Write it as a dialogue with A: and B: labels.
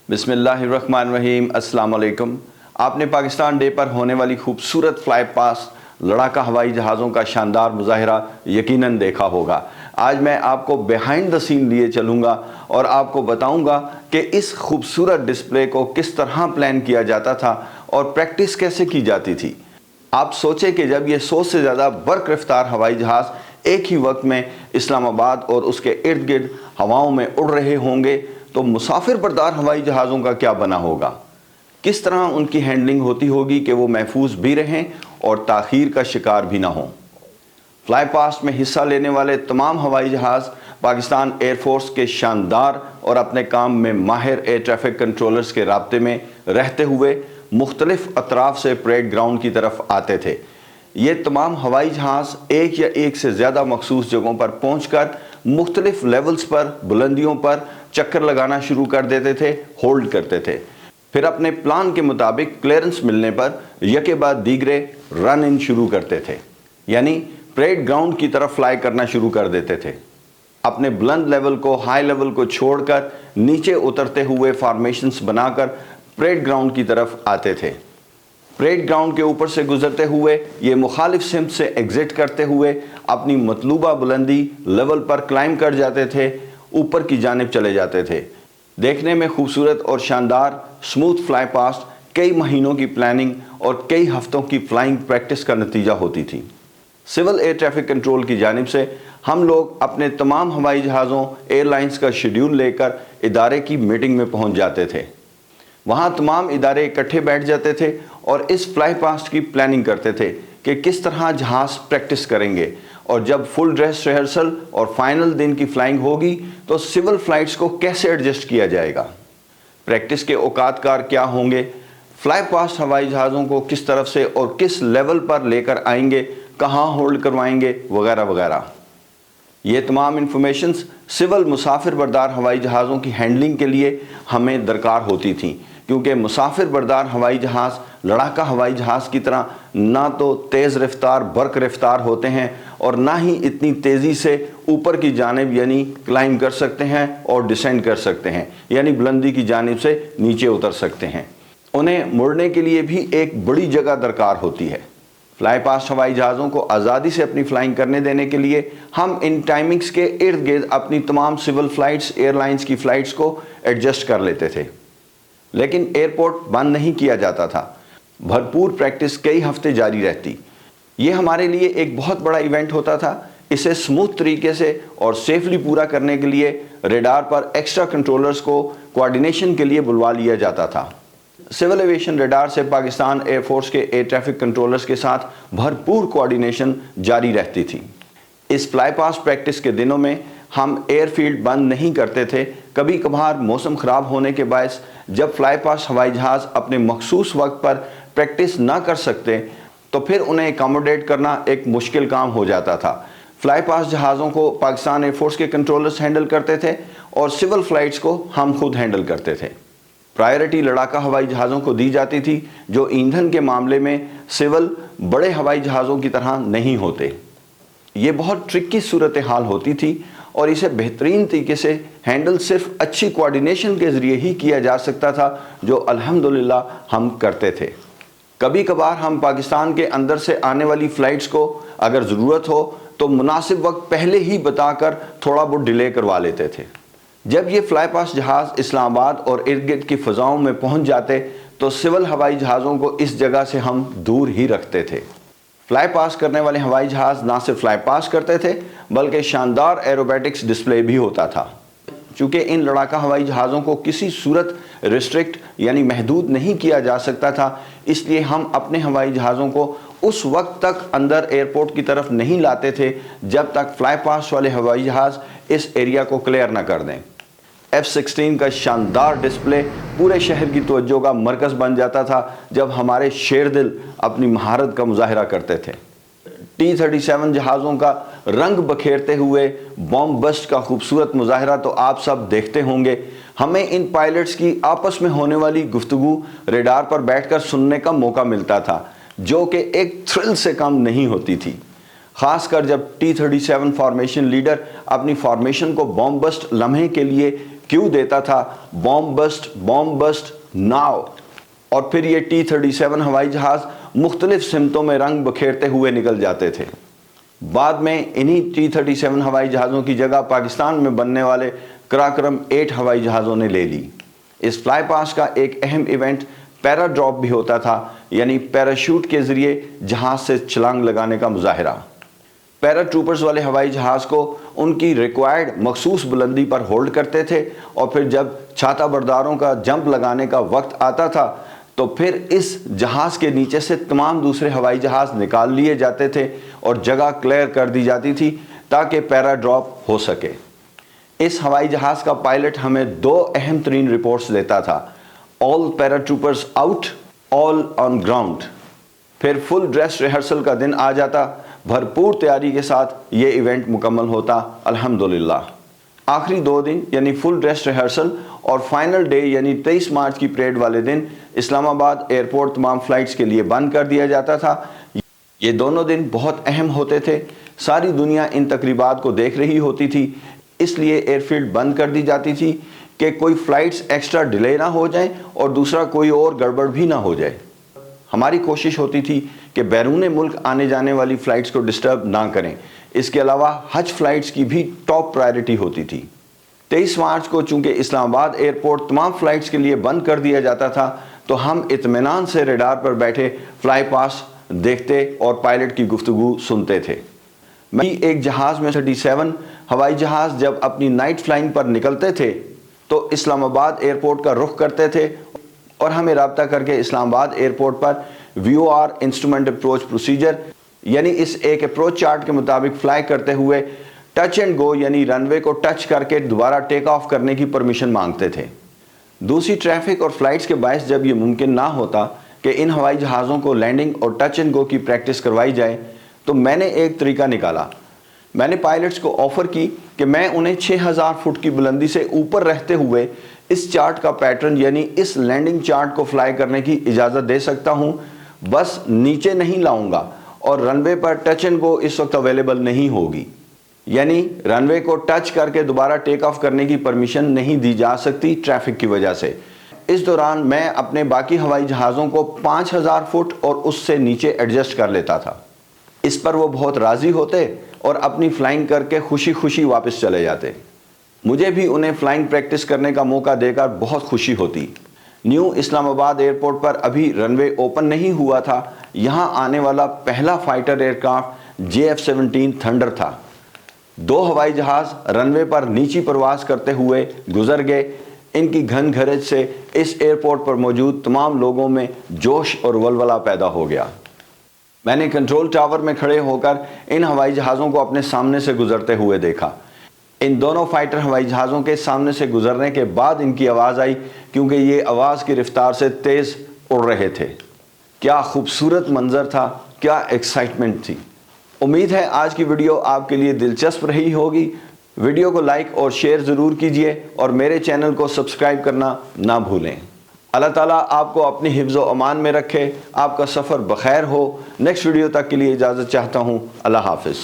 A: बिस्मिल्लाहिर्रहमानिर्रहीम। अस्सलाम वालेकुम। आपने पाकिस्तान डे पर होने वाली खूबसूरत फ्लाई पास लड़ाका हवाई जहाज़ों का शानदार मुजाहिरा यकीनन देखा होगा। आज मैं आपको बिहाइंड द सीन लिए चलूँगा और आपको बताऊँगा कि इस खूबसूरत डिस्प्ले को किस तरह प्लान किया जाता था और प्रैक्टिस कैसे की जाती थी। आप सोचें कि जब ये 100 से ज़्यादा बर्क रफ्तार हवाई जहाज़ एक ही वक्त में इस्लामाबाद और उसके इर्द गिर्द हवाओं में उड़ रहे होंगे तो मुसाफिर बरदार हवाई जहाज़ों का क्या बना होगा, किस तरह उनकी हैंडलिंग होती होगी कि वो महफूज भी रहें और ताख़ीर का शिकार भी ना हों। फ्लाई पास्ट में हिस्सा लेने वाले तमाम हवाई जहाज़ पाकिस्तान एयर फोर्स के शानदार और अपने काम में माहिर एयर ट्रैफिक कंट्रोलर्स के राब्ते में रहते हुए मुख्तलिफ अतराफ़ से परेड ग्राउंड की तरफ आते थे। ये तमाम हवाई जहाज़ एक या एक से ज़्यादा मखसूस जगहों पर पहुँचकर मुख्तलिफ लेवल्स पर बुलंदियों पर चक्कर लगाना शुरू कर देते थे, होल्ड करते थे। फिर अपने प्लान के मुताबिक क्लियरेंस मिलने पर यके बाद दीगरे रन इन शुरू करते थे, यानी परेड ग्राउंड की तरफ फ्लाई करना शुरू कर देते थे। अपने बुलंद लेवल को, हाई लेवल को छोड़कर नीचे उतरते हुए फॉर्मेशंस बनाकर परेड ग्राउंड की तरफ आते थे। परेड ग्राउंड के ऊपर से गुजरते हुए ये मुखालिफ सिम्त से एग्जिट करते हुए अपनी मतलूबा बुलंदी लेवल पर क्लाइम कर जाते थे, ऊपर की जानिब चले जाते थे। देखने में खूबसूरत और शानदार स्मूथ फ्लाई पास्ट कई महीनों की प्लानिंग और कई हफ्तों की फ्लाइंग प्रैक्टिस का नतीजा होती थी। सिविल एयर ट्रैफिक कंट्रोल की जानिब से हम लोग अपने तमाम हवाई जहाज़ों एयरलाइंस का शेड्यूल लेकर इदारे की मीटिंग में पहुंच जाते थे। वहां तमाम इदारे इकट्ठे बैठ जाते थे और इस फ्लाई पास्ट की प्लानिंग करते थे कि किस तरह जहाज़ प्रैक्टिस करेंगे, और जब फुल ड्रेस रिहर्सल और फाइनल दिन की फ्लाइंग होगी तो सिविल फ़्लाइट्स को कैसे एडजस्ट किया जाएगा, प्रैक्टिस के औकात कार क्या होंगे, फ्लाई पास्ट हवाई जहाज़ों को किस तरफ से और किस लेवल पर लेकर आएंगे, कहाँ होल्ड करवाएंगे, वगैरह वगैरह। ये तमाम इंफॉर्मेशंस सिविल मुसाफिर बरदार हवाई जहाज़ों की हैंडलिंग के लिए हमें दरकार होती थी, क्योंकि मुसाफिर बरदार हवाई जहाज़ लड़ाका हवाई जहाज़ की तरह ना तो तेज़ रफ्तार बर्क रफ्तार होते हैं और ना ही इतनी तेज़ी से ऊपर की जानिब यानी क्लाइम कर सकते हैं और डिसेंड कर सकते हैं, यानी बुलंदी की जानिब से नीचे उतर सकते हैं। उन्हें मुड़ने के लिए भी एक बड़ी जगह दरकार होती है। फ्लाई पास्ट हवाई जहाज़ों को आज़ादी से अपनी फ़्लाइंग करने देने के लिए हम इन टाइमिंग्स के इर्द गिर्द अपनी तमाम सिविल फ़्लाइट्स, एयरलाइंस की फ़्लाइट्स को एडजस्ट कर लेते थे, लेकिन एयरपोर्ट बंद नहीं किया जाता था। भरपूर प्रैक्टिस कई हफ्ते जारी रहती। ये हमारे लिए एक बहुत बड़ा इवेंट होता था। इसे स्मूथ तरीके से और सेफली पूरा करने के लिए रेडार पर एक्स्ट्रा कंट्रोलर्स को कोऑर्डिनेशन के लिए बुलवा लिया जाता था। सिविल एविएशन रेडार से पाकिस्तान एयर फोर्स के एयर ट्रैफिक कंट्रोलर्स के साथ भरपूर कोऑर्डिनेशन जारी रहती थी। इस फ्लाई पास्ट प्रैक्टिस के दिनों में हम एयरफील्ड बंद नहीं करते थे। कभी कभार मौसम ख़राब होने के बायस जब फ्लाई पास्ट हवाई जहाज़ अपने मखसूस वक्त पर प्रैक्टिस ना कर सकते तो फिर उन्हें अकोमोडेट करना एक मुश्किल काम हो जाता था। फ्लाई पास्ट जहाज़ों को पाकिस्तान एयर फोर्स के कंट्रोलर्स हैंडल करते थे और सिविल फ़्लाइट्स को हम खुद हैंडल करते थे। प्रायोरिटी लड़ाका हवाई जहाज़ों को दी जाती थी, जो ईंधन के मामले में सिविल बड़े हवाई जहाज़ों की तरह नहीं होते। ये बहुत ट्रिकी सूरत हाल होती थी और इसे बेहतरीन तरीके से हैंडल सिर्फ अच्छी कोऑर्डिनेशन के ज़रिए ही किया जा सकता था, जो अल्हम्दुलिल्लाह हम करते थे। कभी कभार हम पाकिस्तान के अंदर से आने वाली फ़्लाइट्स को अगर ज़रूरत हो तो मुनासिब वक्त पहले ही बताकर थोड़ा बहुत डिले करवा लेते थे। जब ये फ्लाई पास्ट जहाज़ इस्लामाबाद और इर्द गिर्द की फ़ज़ाओं में पहुंच जाते तो सिविल हवाई जहाज़ों को इस जगह से हम दूर ही रखते थे। फ्लाई पास करने वाले हवाई जहाज़ ना सिर्फ फ्लाई पास करते थे बल्कि शानदार एरोबैटिक्स डिस्प्ले भी होता था। चूँकि इन लड़ाका हवाई जहाज़ों को किसी सूरत रिस्ट्रिक्ट यानी महदूद नहीं किया जा सकता था, इसलिए हम अपने हवाई जहाज़ों को उस वक्त तक अंदर एयरपोर्ट की तरफ नहीं लाते थे जब तक फ्लाई पास्ट वाले हवाई जहाज़ इस एरिया को क्लियर ना कर दें। F-16 का शानदार डिस्प्ले पूरे शहर की तवज्जो का मरकज़ बन जाता था जब हमारे शेर दिल अपनी महारत का मुजाहिरा करते थे। T-37 जहाज़ों का रंग बखेरते हुए बॉम्ब बस्ट का खूबसूरत मुजाहिरा तो आप सब देखते होंगे। हमें इन पायलट्स की आपस में होने वाली गुफ्तगू रेडार पर बैठकर सुनने का मौका मिलता था, जो कि एक थ्रिल से कम नहीं होती थी। ख़ासकर जब T-37 फॉर्मेशन लीडर अपनी फॉर्मेशन को बॉम्ब बस्ट लम्हे के लिए क्यू देता था, बॉम्ब बस्ट नाउ। और फिर ये T-37 हवाई जहाज़ मुख्तलिफ सिमतों में रंग बखेरते हुए निकल जाते थे। बाद में इन्हीं T-37 हवाई जहाज़ों की जगह पाकिस्तान में बनने वाले कराक्रम 8 हवाई जहाज़ों ने ले ली। इस फ्लाई पास का एक अहम इवेंट पैरा ड्रॉप भी होता था, यानी पैराशूट के ज़रिए जहाज़ से छलांग लगाने का मुजाहरा। पैरा ट्रूपर्स वाले हवाई जहाज़ को उनकी रिक्वायर्ड मखसूस बुलंदी पर होल्ड करते थे और फिर जब छाता बरदारों का जंप लगाने का वक्त आता था तो फिर इस जहाज़ के नीचे से तमाम दूसरे हवाई जहाज़ निकाल लिए जाते थे और जगह क्लियर कर दी जाती थी ताकि पैरा ड्रॉप हो सके। इस हवाई जहाज़ का पायलट हमें 2 अहम तरीन रिपोर्ट्स देता था, all para troopers out, all on ground. फिर फुल ड्रेस रिहर्सल का दिन आ जाता, भरपूर तैयारी के साथ ये इवेंट मुकम्मल होता अल्हम्दुलिल्लाह। आखिरी 2 दिन यानी फुल ड्रेस रिहर्सल और फाइनल डे यानी 23 मार्च की परेड वाले दिन इस्लामाबाद एयरपोर्ट तमाम फ़्लाइट्स के लिए बंद कर दिया जाता था। ये दोनों दिन बहुत अहम होते थे, सारी दुनिया इन तकरीबात को देख रही होती थी, इसलिए एयरफील्ड बंद कर दी जाती थी कि कोई फ़्लाइट्स एक्स्ट्रा डिले ना हो जाएं और दूसरा कोई और गड़बड़ भी ना हो जाए। हमारी कोशिश होती थी कि बैरून मुल्क आने जाने वाली फ़्लाइट्स को डिस्टर्ब ना करें। इसके अलावा हज फ़्लाइट्स की भी टॉप प्रायोरिटी होती थी। 23 मार्च को चूँकि इस्लामाबाद एयरपोर्ट तमाम फ़्लाइट्स के लिए बंद कर दिया जाता था तो हम इत्मीनान से रडार पर बैठे फ्लाई पास देखते और पायलट की गुफ्तगू सुनते थे। मैं एक जहाज़ में 37 हवाई जहाज़ जब अपनी नाइट फ्लाइंग पर निकलते थे तो इस्लामाबाद एयरपोर्ट का रुख करते थे और हमें राब्ता करके इस्लामाबाद एयरपोर्ट पर VOR इंस्ट्रूमेंट अप्रोच प्रोसीजर यानी इस एक अप्रोच चार्ट के मुताबिक फ्लाई करते हुए टच एंड गो यानी रनवे को टच करके दोबारा टेक ऑफ करने की परमिशन मांगते थे। दूसरी ट्रैफिक और फ्लाइट्स के बायस जब ये मुमकिन ना होता कि इन हवाई जहाज़ों को लैंडिंग और टच एंड गो की प्रैक्टिस करवाई जाए तो मैंने एक तरीका निकाला। मैंने पायलट्स को ऑफ़र की कि मैं उन्हें 6000 फुट की बुलंदी से ऊपर रहते हुए इस चार्ट का पैटर्न यानी इस लैंडिंग चार्ट को फ्लाई करने की इजाज़त दे सकता हूँ, बस नीचे नहीं लाऊंगा और रनवे पर टच एंड गो इस वक्त अवेलेबल नहीं होगी, यानी रनवे को टच करके दोबारा टेक ऑफ करने की परमिशन नहीं दी जा सकती ट्रैफिक की वजह से। इस दौरान मैं अपने बाकी हवाई जहाज़ों को 5000 फुट और उससे नीचे एडजस्ट कर लेता था। इस पर वो बहुत राज़ी होते और अपनी फ़्लाइंग करके खुशी खुशी वापस चले जाते। मुझे भी उन्हें फ़्लाइंग प्रैक्टिस करने का मौका देकर बहुत खुशी होती। न्यू इस्लामाबाद एयरपोर्ट पर अभी रनवे ओपन नहीं हुआ था। यहाँ आने वाला पहला फाइटर एयरक्राफ्ट JF-17 थंडर था। 2 हवाई जहाज़ रनवे पर नीची परवास करते हुए गुजर गए। इनकी घन घरज से इस एयरपोर्ट पर मौजूद तमाम लोगों में जोश और वलवला पैदा हो गया। मैंने कंट्रोल टावर में खड़े होकर इन हवाई जहाज़ों को अपने सामने से गुजरते हुए देखा। इन दोनों फाइटर हवाई जहाज़ों के सामने से गुजरने के बाद इनकी आवाज़ आई, क्योंकि ये आवाज़ की रफ्तार से तेज़ उड़ रहे थे। क्या खूबसूरत मंजर था, क्या एक्साइटमेंट थी। उम्मीद है आज की वीडियो आपके लिए दिलचस्प रही होगी। वीडियो को लाइक और शेयर ज़रूर कीजिए और मेरे चैनल को सब्सक्राइब करना ना भूलें। अल्लाह ताला आपको अपनी हिफ्ज़ व अमान में रखे, आपका सफ़र बखैर हो। नेक्स्ट वीडियो तक के लिए इजाज़त चाहता हूँ। अल्लाह हाफ़िज़।